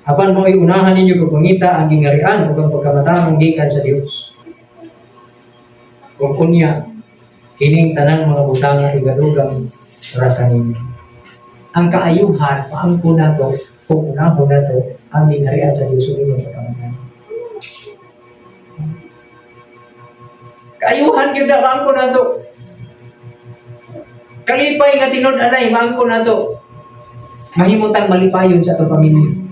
Apan mo unahan ninyo pagpangita ang gingarian o ang pagkamatamang gikan sa Dios. Kung kunya, kining tanang mga butang na igadugang para kaninyo. Ang kaayuhan, paangko na to, kung unahon na to, ang gingarian sa Dios o inyong pagkamatamang. Kaayuhan, yun na, paangko na to. Kalipay nga tinod-anay, maangko na to. Mahimutang malipayon sa itong pamilya.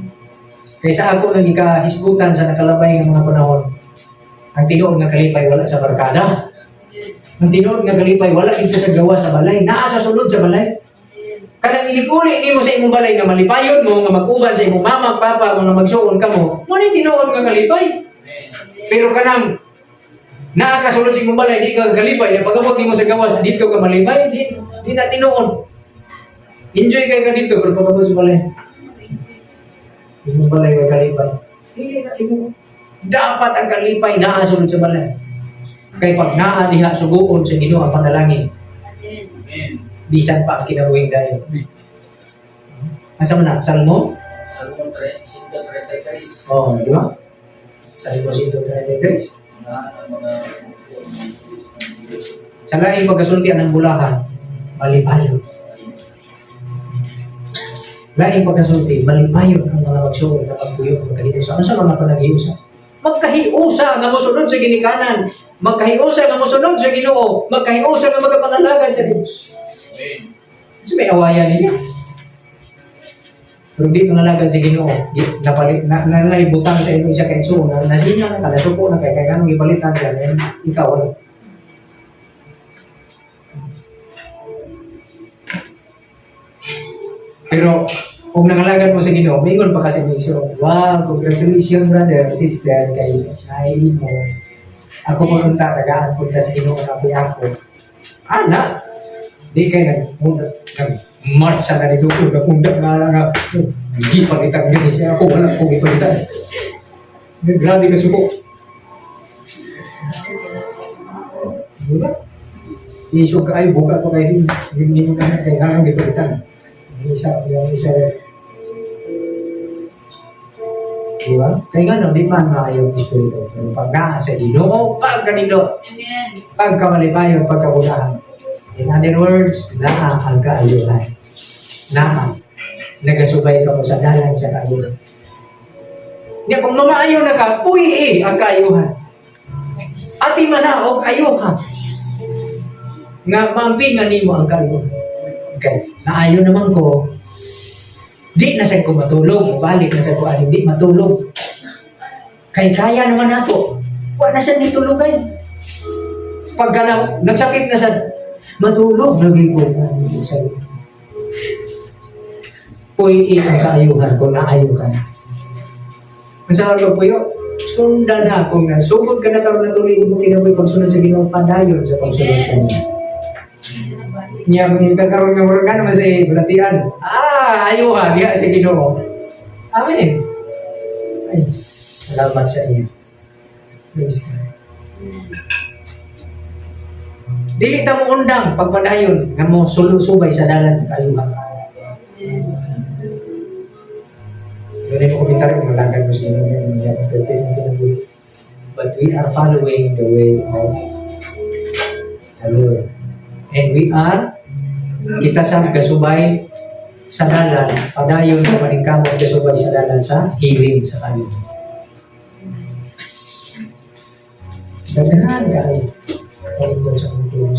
Kaysa ako nang ikahisgutan sa nakalabay ng mga panahon, ang tinuod nga kalipay wala sa barkada. Ang tinuod nga kalipay wala dito sa gawa sa balay, naa sa sulod sa balay. Kanang ilikuli ni mo sa imong balay nga malipayon mo, nga mag-uban sa imong mama, papa, mga magsuon ka mo, muna tinuod nga kalipay. Pero kanang naa ka sulod sa imong balay, di ka kalipay, na pag-abot mo sa gawa sa dito ka malipay, di na tinuod. Enjoy kayo ka dito, pero pag-abot sa balay. Imong balay may kalipay. Dapat ang kalipay naasunod sa balay. Kay pag naa diha suguon sa Ginoo ang panalangin. Bisan pa ang kinabuhing dayon. Asa man na? Salmo? Salmo 133. Oh, di ba? Salmo 133. Sa laing pagkasultian ng bulahan, malipayon. Laing pagkasulti, malipayon ang mga magsuon na pagbuyo ng magkahiusa. Ano sa mga panaghiusa? Magkahiusa nga mosunod sa ginikanan. Magkahiusa nga mosunod sa Ginoo. Magkahiusa nga magkapangalagad sa Diyos. So may awayan niya. Pero di pangalagad sa Ginoo. Nalibutang sa inyo isa kainso. Nasina na ka, nasupo na kaya kanong ipalitan ka. Ikaw ano? Pero kung nangalagad mo sa Ginoo, may ingon pa kasi may iso. Wow, congratulations brother, sister, kay naili mo. Ako po nung tatagaan punta sa Ginoo na ako. Ana, di kayo nag-march sa ganito ko, nagpundak na hindi palitan yun. Siya ako, wala akong ipalitan. Grabe ka suko. Diba? Isog ka ay, buka pa kayo din. Hindi mo na kayo hangang ipalitan. Yung isa. Diba? Kaya nga no, di man nga yung espiritu. Pero pag naa sa Ginoo, pagkanindot. Pagkamalipayon, pagkabulaan. In other words, naa ang kaayuhan. Naa. Nagasubay ka mo sa dalan sa kaayuhan. Nga kung mamaayo na ka, puwi ang kaayuhan. Ati manaog ayuhan. Nga mampingan nimo ang kaayuhan. Okay. Naayo naman ko, di na sa ko matulog, balik na sa ko aling di matulog. Kaya naman ako, wala na siya nitulugan. Pagka nagsakit na sa matulog, naging ko na sa puwi ang kaayuhan kung naayuhan. Ang sa mga puyo, sundan na kung nasugod ka na karoon na tuloy mo kinabuhi pagsunod sa Ginoo padayon sa pagsunod ka niya. Niya magkakaroon ng mga naman sa balatian. Ayuhan, diya sa Ginoo. Amen. Ay, salamat sa iyo. Praise God. Dili ta mo undang pagpadayon nga mo sulusubay sa dalan sa kaayuhan. Ganun yung komentaryo kung malagad mo sa Ginoo yung but we are following the way of the Lord. And we are kita sa kasubay sa dalan, padayon sa paningkamot kasubay sa dalan sa healing sa kanila. Ganahan ka ay palingon sa kultura.